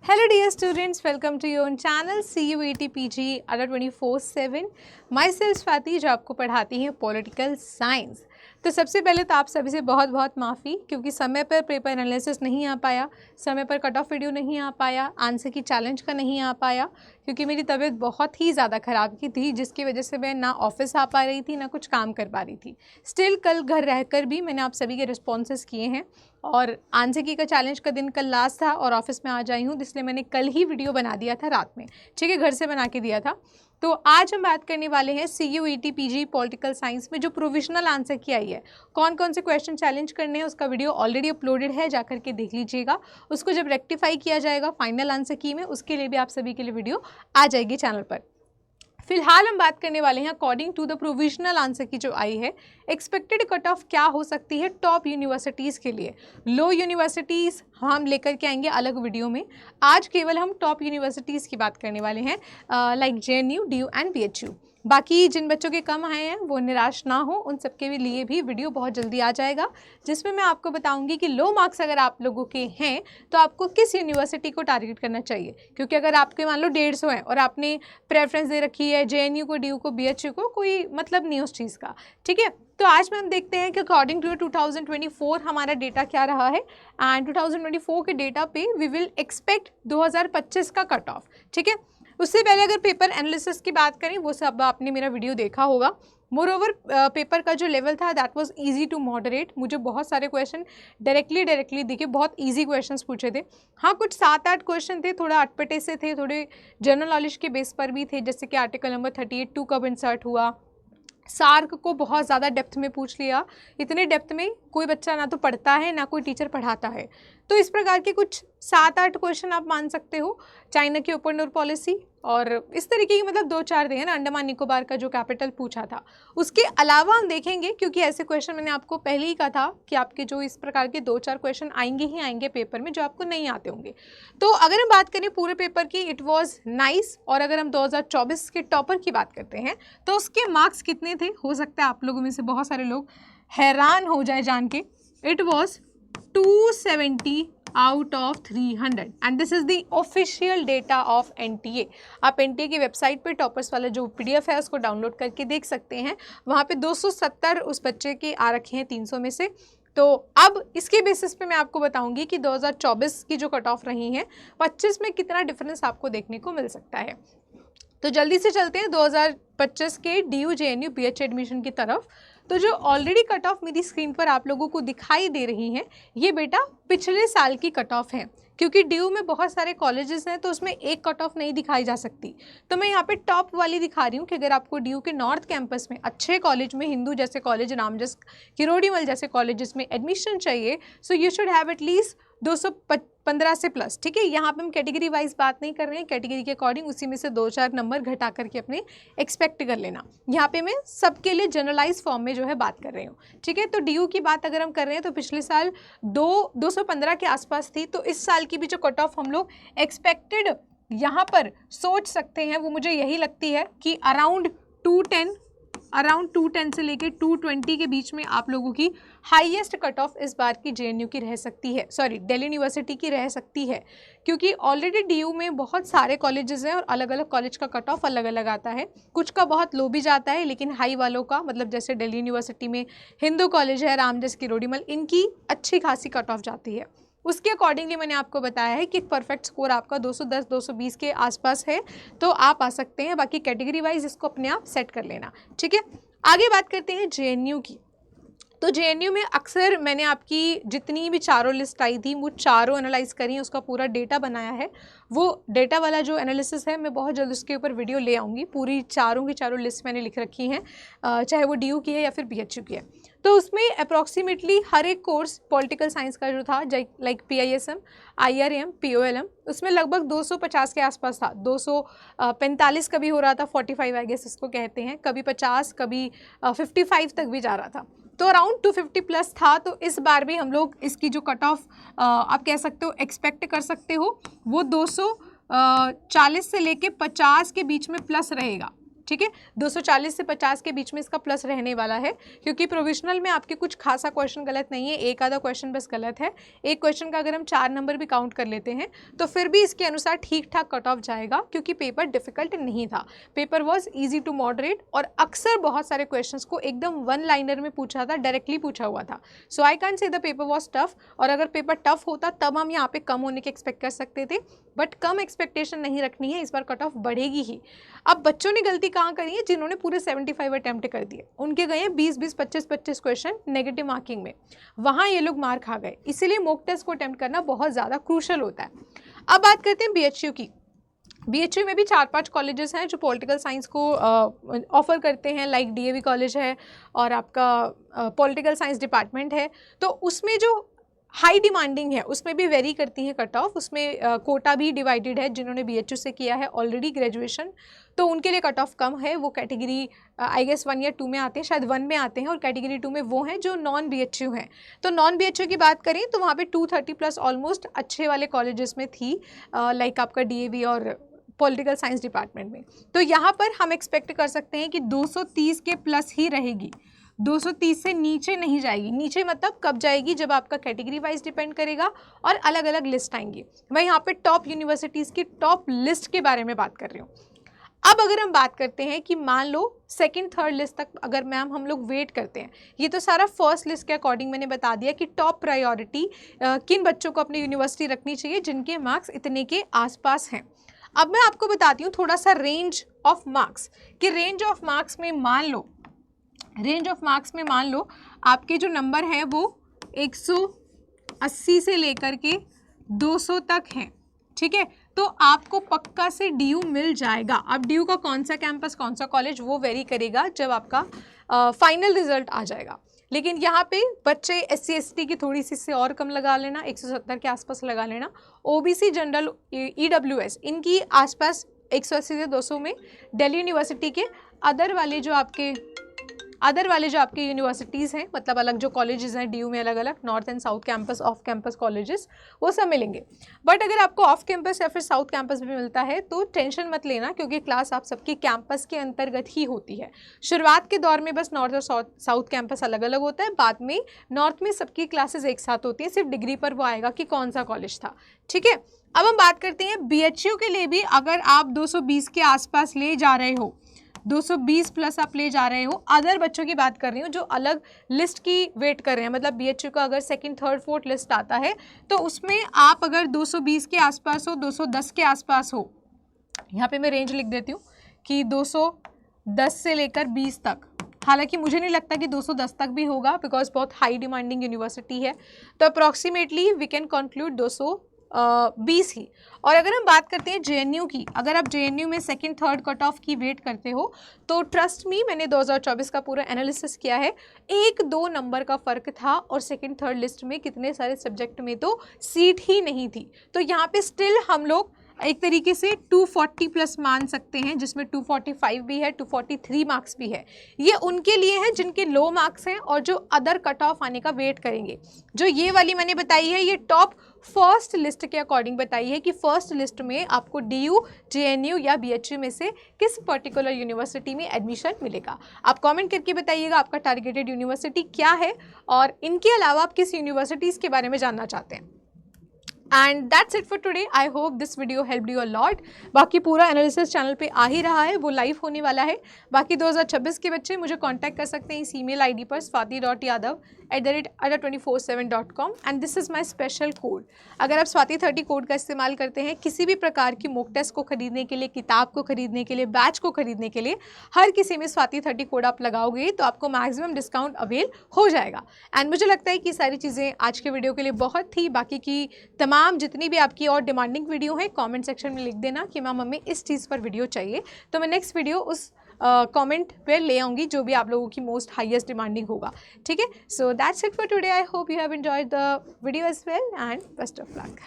Hello dear students, welcome to your own channel CUET PG Under 24/7। Myself Swati जो आपको पढ़ाती हैं पॉलिटिकल साइंस। तो सबसे पहले तो आप सभी से बहुत बहुत माफ़ी, क्योंकि समय पर पेपर एनालिसिस नहीं आ पाया, समय पर कट ऑफ वीडियो नहीं आ पाया, आंसर की चैलेंज का नहीं आ पाया, क्योंकि मेरी तबीयत बहुत ही ज़्यादा ख़राब की थी, जिसकी वजह से मैं ना ऑफिस आ पा रही थी ना कुछ काम कर पा रही थी। स्टिल कल घर रहकर भी मैंने आप सभी के रिस्पॉन्सेस किए हैं और आंसर की का चैलेंज का दिन कल लास्ट था और ऑफिस में आ जाई हूँ, इसलिए मैंने कल ही वीडियो बना दिया था रात में, ठीक है, घर से बना के दिया था। तो आज हम बात करने वाले हैं CUET PG पॉलिटिकल साइंस में जो प्रोविजनल आंसर की आई है, कौन कौन से क्वेश्चन चैलेंज करने हैं, उसका वीडियो ऑलरेडी अपलोडेड है, जाकर के देख लीजिएगा। उसको जब रेक्टिफाई किया जाएगा फाइनल आंसर की में, उसके लिए भी आप सभी के लिए वीडियो आ जाएगी चैनल पर। फिलहाल हम बात करने वाले हैं according to the provisional answer key जो आई है, एक्सपेक्टेड कट ऑफ क्या हो सकती है टॉप यूनिवर्सिटीज़ के लिए। लो यूनिवर्सिटीज़ हम लेकर के आएंगे अलग वीडियो में, आज केवल हम टॉप यूनिवर्सिटीज़ की बात करने वाले हैं, like JNU, DU and BHU। बाकी जिन बच्चों के कम आए हैं वो निराश ना हो, उन सबके लिए भी वीडियो बहुत जल्दी आ जाएगा, जिसमें मैं आपको बताऊंगी कि लो मार्क्स अगर आप लोगों के हैं तो आपको किस यूनिवर्सिटी को टारगेट करना चाहिए। क्योंकि अगर आपके मान लो 150 हैं और आपने प्रेफरेंस दे रखी है JNU को, DU को, BHU को, कोई मतलब नहीं उस चीज़ का, ठीक है। तो आज में हम देखते हैं कि अकॉर्डिंग टू 2024 हमारा डेटा क्या रहा है, एंड 2024 के डेटा पे वी विल एक्सपेक्ट 2025 का कट ऑफ, ठीक है। उससे पहले अगर पेपर एनालिसिस की बात करें, वो सब आपने मेरा वीडियो देखा होगा। मोरओवर पेपर का जो लेवल था that was easy to moderate. मुझे बहुत सारे क्वेश्चन डायरेक्टली दिखे, बहुत इजी क्वेश्चंस पूछे थे। हाँ, कुछ 7-8 क्वेश्चन थे, थोड़ा अटपटे से थे, थोड़े जनरल नॉलेज के बेस पर भी थे, जैसे कि आर्टिकल नंबर 38(2) कब इंसर्ट हुआ, सार्क को बहुत ज़्यादा डेप्थ में पूछ लिया। इतने डेप्थ में कोई बच्चा ना तो पढ़ता है ना कोई टीचर पढ़ाता है। तो इस प्रकार के कुछ 7-8 क्वेश्चन आप मान सकते हो। चाइना की ओपन डोर पॉलिसी और इस तरीके की मतलब 2-4 दिए ना, अंडमान निकोबार का जो कैपिटल पूछा था। उसके अलावा हम देखेंगे, क्योंकि ऐसे क्वेश्चन मैंने आपको पहले ही कहा था कि आपके जो इस प्रकार के 2-4 क्वेश्चन आएंगे ही आएंगे पेपर में, जो आपको नहीं आते होंगे। तो अगर हम बात करें पूरे पेपर की, इट वॉज नाइस। और अगर हम 2024 के टॉपर की बात करते हैं तो उसके मार्क्स कितने थे, हो सकता है आप लोगों में से बहुत सारे लोग हैरान हो जाए जान के। It was 270 out of 300 and this is the official data of NTA। आप NTA की वेबसाइट पर टॉपर्स वाला जो PDF है उसको डाउनलोड करके देख सकते हैं। वहाँ पे 270 उस बच्चे के आ रखे हैं 300 में से। तो अब इसके बेसिस पे मैं आपको बताऊंगी कि 2024 की जो कट ऑफ रही है 25 में कितना डिफरेंस आपको देखने को मिल सकता है। तो जल्दी से चलते हैं 2025 के DU, JNU, BHU एडमिशन की तरफ। तो जो ऑलरेडी कट ऑफ मेरी स्क्रीन पर आप लोगों को दिखाई दे रही हैं, ये बेटा पिछले साल की कट ऑफ है। क्योंकि DU में बहुत सारे कॉलेजेस हैं तो उसमें एक कट ऑफ नहीं दिखाई जा सकती, तो मैं यहाँ पे टॉप वाली दिखा रही हूँ कि अगर आपको DU के नॉर्थ कैंपस में अच्छे कॉलेज में, हिंदू जैसे कॉलेज, रामजस, किरोड़ीमल जैसे कॉलेजेस में एडमिशन चाहिए, so you should have at least 215 से प्लस, ठीक है। यहाँ पे हम कैटेगरी वाइज बात नहीं कर रहे हैं, कैटेगरी के अकॉर्डिंग उसी में से 2-4 नंबर घटा करके अपने एक्सपेक्ट कर लेना। यहाँ पे मैं सबके लिए जनरलाइज फॉर्म में जो है बात कर रही हूँ, ठीक है। तो DU की बात अगर हम कर रहे हैं तो पिछले साल 215 के आसपास थी, तो इस साल की भी जो कट ऑफ हम लोग एक्सपेक्टेड यहाँ पर सोच सकते हैं, वो मुझे यही लगती है कि अराउंड 210 से लेके 220 के बीच में आप लोगों की हाईएस्ट कट ऑफ इस बार की JNU की रह सकती है, सॉरी दिल्ली यूनिवर्सिटी की रह सकती है। क्योंकि ऑलरेडी DU में बहुत सारे कॉलेजेस हैं और अलग अलग कॉलेज का कट ऑफ अलग अलग आता है। कुछ का बहुत लो भी जाता है, लेकिन हाई वालों का, मतलब जैसे दिल्ली यूनिवर्सिटी में हिंदू कॉलेज है, रामजस, किरोड़ीमल, इनकी अच्छी खासी कट ऑफ जाती है। उसके अकॉर्डिंगली मैंने आपको बताया है कि एक परफेक्ट स्कोर आपका 210-220 के आसपास है, तो आप आ सकते हैं। बाकी कैटेगरी वाइज इसको अपने आप सेट कर लेना, ठीक है। आगे बात करते हैं JNU की। तो JNU में अक्सर मैंने आपकी जितनी भी चारों लिस्ट आई थी वो चारों एनालाइज करी, उसका पूरा डेटा बनाया है। वो डेटा वाला जो एनालिसिस है मैं बहुत जल्द उसके ऊपर वीडियो ले आऊँगी। पूरी चारों की चारों लिस्ट मैंने लिख रखी हैं, चाहे वो DU की है या फिर BHU की है। तो उसमें अप्रॉक्सीमेटली हर एक कोर्स पॉलिटिकल साइंस का जो था, लाइक PISM, IRM, POLM, उसमें लगभग 250 के आसपास था। 245 कभी हो रहा था, 45 आई गेस इसको कहते हैं, कभी 50, कभी 55 तक भी जा रहा था। तो अराउंड 250 प्लस था। तो इस बार भी हम लोग इसकी जो कट ऑफ आप कह सकते हो एक्सपेक्ट कर सकते हो, वो 240 से लेके 50 के बीच में प्लस रहेगा, ठीक है। 240 से 50 के बीच में इसका प्लस रहने वाला है, क्योंकि प्रोविजनल में आपके कुछ खासा क्वेश्चन गलत नहीं है, एक आधा क्वेश्चन बस गलत है। एक क्वेश्चन का अगर हम 4 नंबर भी काउंट कर लेते हैं तो फिर भी इसके अनुसार ठीक ठाक कट ऑफ जाएगा, क्योंकि पेपर डिफिकल्ट नहीं था, paper was easy to moderate, और अक्सर बहुत सारे क्वेश्चन को एकदम वन लाइनर में पूछा था, डायरेक्टली पूछा हुआ था। So I can say the paper was tough, और अगर पेपर टफ होता तब हम यहाँ पे कम होने के एक्सपेक्ट कर सकते थे, बट कम एक्सपेक्टेशन नहीं रखनी है, इस बार कट ऑफ बढ़ेगी ही। अब बच्चों ने गलती कहाँ करी है? जिन्होंने पूरे 75 अटैम्प्ट कर दिए, उनके गए हैं 20-20, 25-25 क्वेश्चन नेगेटिव मार्किंग में, वहाँ ये लोग मार खा गए। इसीलिए मॉक टेस्ट को अटैम्प्ट करना बहुत ज़्यादा क्रूशल होता है। अब बात करते हैं BHU की। BHU में भी 4-5 कॉलेजेस हैं जो पॉलिटिकल साइंस को ऑफर करते हैं, लाइक DAV कॉलेज है और आपका पॉलिटिकल साइंस डिपार्टमेंट है। तो उसमें जो हाई डिमांडिंग है उसमें भी वेरी करती हैं कट ऑफ, उसमें कोटा भी डिवाइडेड है। जिन्होंने BHU से किया है ऑलरेडी ग्रेजुएशन, तो उनके लिए कट ऑफ कम है, वो कैटेगरी आई गेस 1 या 2 में आते हैं, शायद 1 में आते हैं, और कैटेगरी 2 में वो हैं जो नॉन BHU हैं। तो नॉन BHU की बात करें तो वहाँ पे 230 प्लस ऑलमोस्ट अच्छे वाले कॉलेजेस में थी, लाइक आपका DAV और पॉलिटिकल साइंस डिपार्टमेंट में। तो यहाँ पर हम एक्सपेक्ट कर सकते हैं कि 230 के प्लस ही रहेगी, 230 से नीचे नहीं जाएगी। नीचे मतलब कब जाएगी? जब आपका कैटेगरी वाइज डिपेंड करेगा और अलग अलग लिस्ट आएंगी। मैं यहाँ पे टॉप यूनिवर्सिटीज़ की टॉप लिस्ट के बारे में बात कर रही हूँ। अब अगर हम बात करते हैं कि मान लो सेकंड थर्ड लिस्ट तक अगर मैम हम लोग वेट करते हैं, ये तो सारा फर्स्ट लिस्ट के अकॉर्डिंग मैंने बता दिया कि टॉप प्रायोरिटी किन बच्चों को अपनी यूनिवर्सिटी रखनी चाहिए जिनके मार्क्स इतने के आसपास हैं। अब मैं आपको बताती हूँ थोड़ा सा रेंज ऑफ मार्क्स, कि रेंज ऑफ मार्क्स में मान लो आपके जो नंबर है वो 180 से लेकर के 200 तक हैं, ठीक है। तो आपको पक्का से DU मिल जाएगा। अब DU का कौन सा कैंपस, कौन सा कॉलेज, वो वेरी करेगा जब आपका फाइनल रिजल्ट आ जाएगा। लेकिन यहाँ पे बच्चे SC ST की थोड़ी सी से और कम लगा लेना, 170 के आसपास लगा लेना। OBC जनरल EWS इनकी आसपास 180 से 200 में। दिल्ली यूनिवर्सिटी के अदर वाले जो आपके यूनिवर्सिटीज़ हैं, मतलब अलग जो कॉलेजेस हैं DU में, अलग अलग north and south campus, off campus colleges, वो सब मिलेंगे। बट अगर आपको ऑफ कैंपस या फिर साउथ कैंपस भी मिलता है तो टेंशन मत लेना, क्योंकि क्लास आप सबकी कैंपस के अंतर्गत ही होती है। शुरुआत के दौर में बस नॉर्थ और साउथ कैंपस अलग अलग होता है, बाद में नॉर्थ में सबकी क्लासेज एक साथ होती हैं, सिर्फ डिग्री पर वो आएगा कि कौन सा कॉलेज था, ठीक है। अब हम बात करते हैं BHU के लिए भी। अगर आप 220 के आसपास ले जा रहे हो, 220 प्लस आप ले जा रहे हो, अदर बच्चों की बात कर रही हूँ जो अलग लिस्ट की वेट कर रहे हैं, मतलब BHU का अगर सेकंड थर्ड फोर्थ लिस्ट आता है तो उसमें आप अगर 220 के आसपास हो, 210 के आसपास हो, यहाँ पे मैं रेंज लिख देती हूँ कि 210 से लेकर 20 तक। हालांकि मुझे नहीं लगता कि 210 तक भी होगा, बिकॉज बहुत हाई डिमांडिंग यूनिवर्सिटी है। तो अप्रॉक्सीमेटली वी कैन कंक्लूड 220 ही। और अगर हम बात करते हैं JNU की, अगर आप JNU में सेकंड थर्ड कट ऑफ की वेट करते हो तो ट्रस्ट मी, मैंने 2024 का पूरा एनालिसिस किया है, 1-2 नंबर का फ़र्क था, और सेकंड थर्ड लिस्ट में कितने सारे सब्जेक्ट में तो सीट ही नहीं थी। तो यहाँ पे स्टिल हम लोग एक तरीके से 240 प्लस मान सकते हैं, जिसमें 245 भी है, 243 मार्क्स भी है। ये उनके लिए है जिनके लो मार्क्स हैं और जो अदर कट ऑफ आने का वेट करेंगे। जो ये वाली मैंने बताई है, ये टॉप फर्स्ट लिस्ट के अकॉर्डिंग बताई है कि फर्स्ट लिस्ट में आपको DU, JNU या BHU में से किस पर्टिकुलर यूनिवर्सिटी में एडमिशन मिलेगा। आप कमेंट करके बताइएगा आपका टारगेटेड यूनिवर्सिटी क्या है, और इनके अलावा आप किस यूनिवर्सिटीज़ के बारे में जानना चाहते हैं। And that's it for today. I hope this video helped you a lot. बाकी पूरा एनालिसिस चैनल पे आ ही रहा है, वो लाइव होने वाला है। बाकी 2026 के बच्चे मुझे कांटेक्ट कर सकते हैं इस ईमेल ID पर swati.yadav@247.com, and this is my special code. अगर आप swati30 कोड का इस्तेमाल करते हैं किसी भी प्रकार की मॉक टेस्ट को खरीदने के लिए, किताब को खरीदने के लिए, बैच को खरीदने के लिए, हर किसी में swati30 कोड आप लगाओगे तो आपको मैक्सिमम डिस्काउंट अवेल हो जाएगा। एंड मुझे लगता है कि सारी चीज़ें आज के वीडियो के लिए बहुत थी। बाकी की तमाम जितनी भी आपकी और डिमांडिंग वीडियो है कमेंट सेक्शन में लिख देना कि मैम हमें इस चीज़ पर वीडियो चाहिए, तो मैं नेक्स्ट वीडियो उस कमेंट पे ले आऊँगी जो भी आप लोगों की मोस्ट हाईएस्ट डिमांडिंग होगा, ठीक है। So that's it for today. I hope you have enjoyed the video as well, and best of luck.